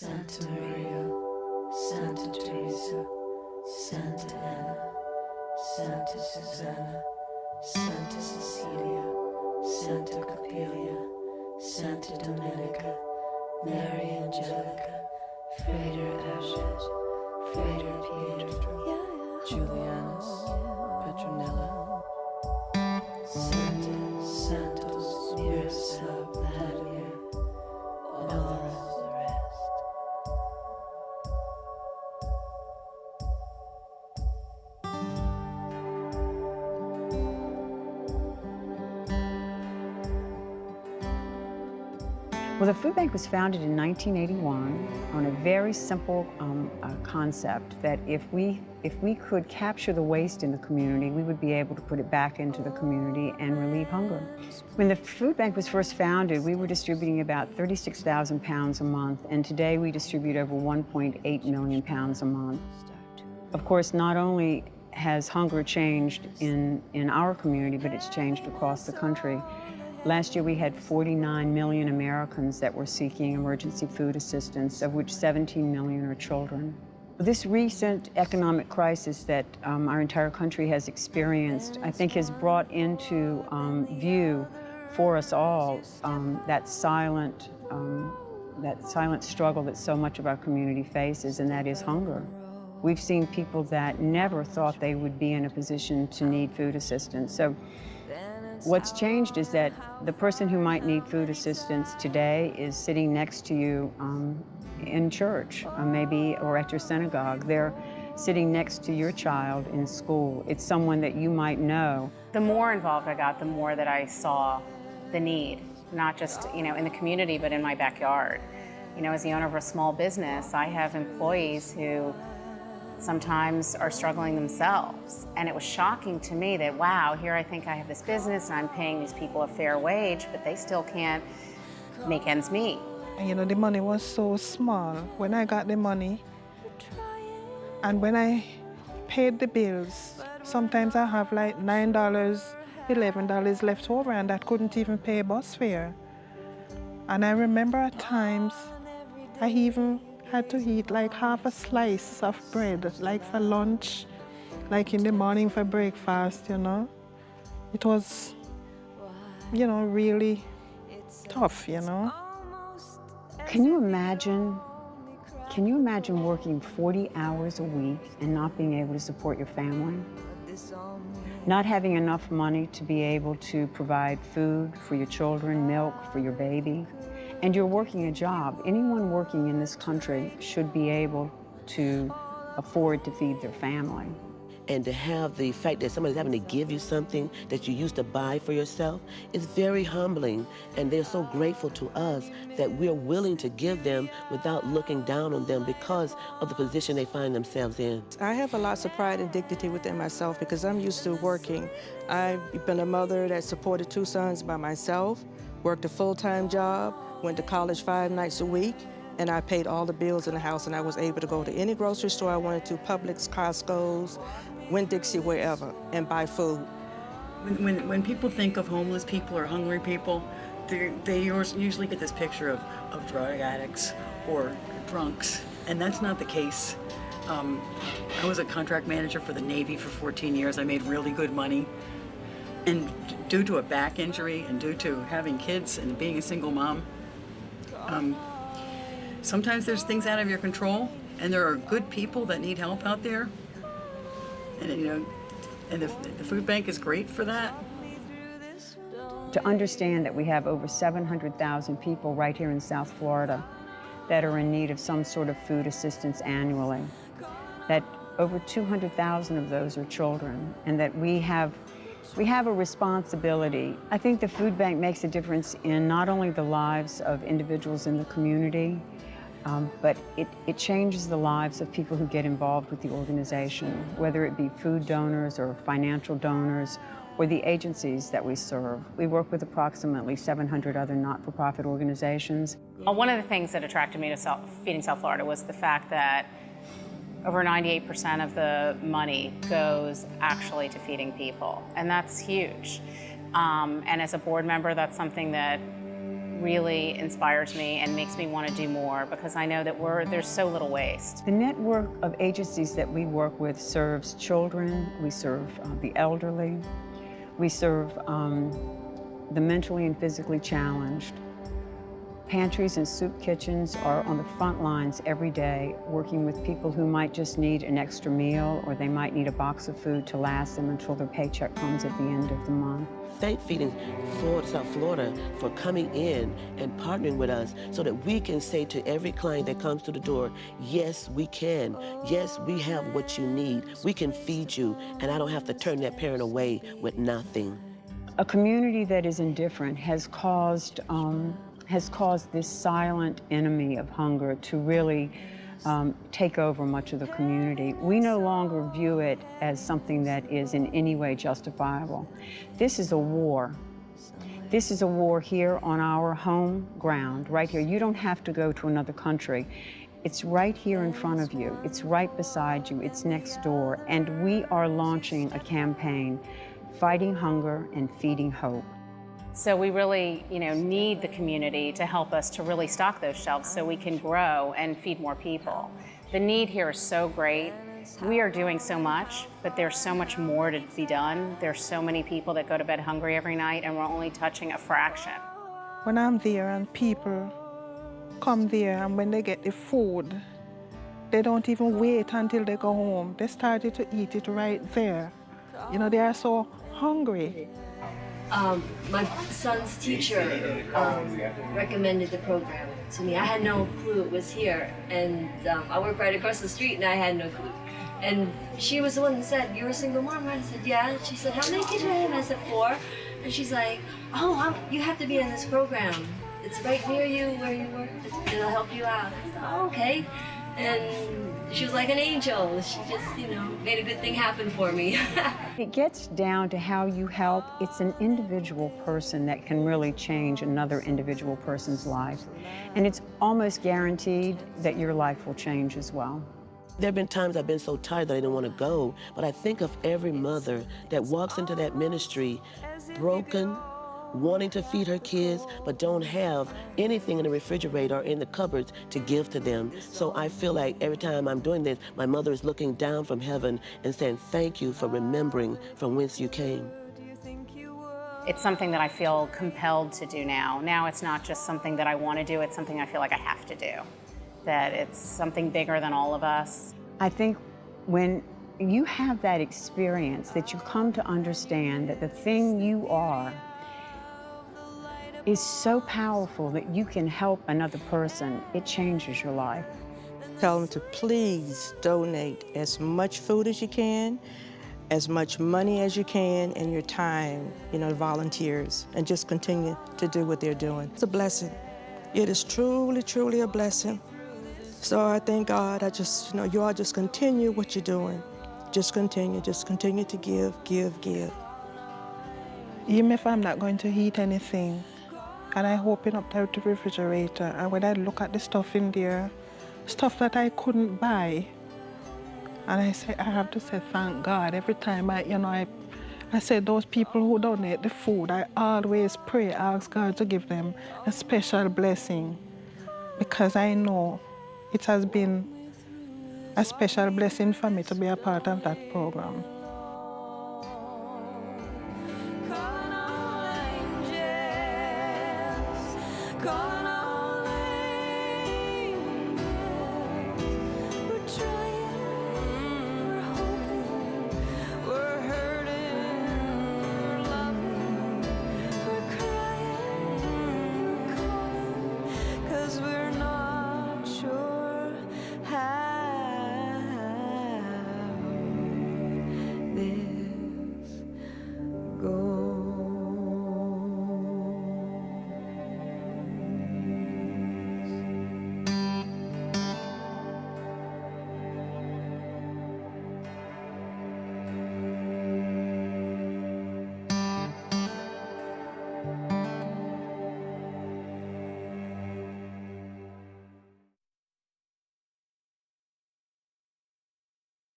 Santa Maria, Santa Teresa, Santa Anna, Santa Susanna, Santa Cecilia, Santa Capilia, Santa Domenica, Mary Angelica, Frater Ashes, Frater Pietro, Julianus, Petronilla, Santa Santos, Mirosław, Vladimir, and all the rest. Well, the food bank was founded in 1981 on a very simple concept that if we could capture the waste in the community, we would be able to put it back into the community and relieve hunger. When the food bank was first founded, we were distributing about 36,000 pounds a month, and today we distribute over 1.8 million pounds a month. Of course, not only has hunger changed in our community, but it's changed across the country. Last year, we had 49 million Americans that were seeking emergency food assistance, of which 17 million are children. This recent economic crisis that our entire country has experienced, I think, has brought into view for us all that silent struggle that so much of our community faces, and that is hunger. We've seen people that never thought they would be in a position to need food assistance. So what's changed is that the person who might need food assistance today is sitting next to you in church, maybe, or at your synagogue. They're sitting next to your child in school. It's someone that you might know. The more involved I got, the more that I saw the need, not just, in the community, but in my backyard. As the owner of a small business, I have employees who sometimes are struggling themselves. And it was shocking to me that, wow, here I think I have this business and I'm paying these people a fair wage, but they still can't make ends meet. The money was so small when I got the money. And when I paid the bills, sometimes I have like $9, $11 left over, and that couldn't even pay bus fare. And I remember at times I even had to eat like half a slice of bread, like for lunch, like in the morning for breakfast, It was, really tough, Can you imagine working 40 hours a week and not being able to support your family? Not having enough money to be able to provide food for your children, milk for your baby? And you're working a job. Anyone working in this country should be able to afford to feed their family. And to have the fact that somebody's having to give you something that you used to buy for yourself is very humbling. And they're so grateful to us that we're willing to give them without looking down on them because of the position they find themselves in. I have a lot of pride and dignity within myself because I'm used to working. I've been a mother that supported 2 sons by myself, worked a full-time job, went to college 5 nights a week, and I paid all the bills in the house, and I was able to go to any grocery store I wanted to, Publix, Costco's, Winn-Dixie, wherever, and buy food. When people think of homeless people or hungry people, they usually get this picture of drug addicts or drunks, and that's not the case. I was a contract manager for the Navy for 14 years. I made really good money. And due to a back injury and due to having kids and being a single mom, sometimes there's things out of your control, and there are good people that need help out there. And the food bank is great for that. To understand that we have over 700,000 people right here in South Florida that are in need of some sort of food assistance annually, that over 200,000 of those are children, and that we have a responsibility. I think the food bank makes a difference in not only the lives of individuals in the community, but it changes the lives of people who get involved with the organization, whether it be food donors or financial donors or the agencies that we serve. We work with approximately 700 other not-for-profit organizations. One of the things that attracted me to Feeding South Florida was the fact that over 98% of the money goes actually to feeding people, and that's huge. And as a board member, that's something that really inspires me and makes me want to do more, because I know that there's so little waste. The network of agencies that we work with serves children, we serve the elderly, we serve the mentally and physically challenged. Pantries and soup kitchens are on the front lines every day, working with people who might just need an extra meal, or they might need a box of food to last them until their paycheck comes at the end of the month. Thank Feeding South Florida for coming in and partnering with us so that we can say to every client that comes to the door, yes, we can. Yes, we have what you need. We can feed you, and I don't have to turn that parent away with nothing. A community that is indifferent has caused this silent enemy of hunger to really take over much of the community. We no longer view it as something that is in any way justifiable. This is a war. This is a war here on our home ground, right here. You don't have to go to another country. It's right here in front of you. It's right beside you. It's next door. And we are launching a campaign, Fighting Hunger and Feeding Hope. So we really, need the community to help us to really stock those shelves so we can grow and feed more people. The need here is so great. We are doing so much, but there's so much more to be done. There's so many people that go to bed hungry every night, and we're only touching a fraction. When I'm there and people come there, and when they get the food, they don't even wait until they go home. They started to eat it right there. They are so hungry. My son's teacher recommended the program to me. I had no clue it was here, and I work right across the street, and I had no clue. And she was the one who said, "You're a single mom, right?" I said, "Yeah." And she said, "How many kids do you have?" And I said, "4." And she's like, "Oh, you have to be in this program. It's right near you where you work. It'll help you out." I said, "Oh, okay." And she was like an angel. She just, made a good thing happen for me. It gets down to how you help. It's an individual person that can really change another individual person's life. And it's almost guaranteed that your life will change as well. There have been times I've been so tired that I didn't want to go, but I think of every mother that walks into that ministry broken, wanting to feed her kids, but don't have anything in the refrigerator or in the cupboards to give to them. So I feel like every time I'm doing this, my mother is looking down from heaven and saying, "Thank you for remembering from whence you came." It's something that I feel compelled to do now. Now it's not just something that I want to do, it's something I feel like I have to do. That it's something bigger than all of us. I think when you have that experience, that you come to understand that the thing you are is so powerful that you can help another person, it changes your life. Tell them to please donate as much food as you can, as much money as you can, and your time, volunteers, and just continue to do what they're doing. It's a blessing. It is truly, truly a blessing. So I thank God. I just, you all just continue what you're doing. Just continue to give. Even if I'm not going to eat anything, and I open up the refrigerator, and when I look at the stuff in there, stuff that I couldn't buy, and I have to say thank God. Every time I say those people who donate the food, I always pray, ask God to give them a special blessing, because I know it has been a special blessing for me to be a part of that program.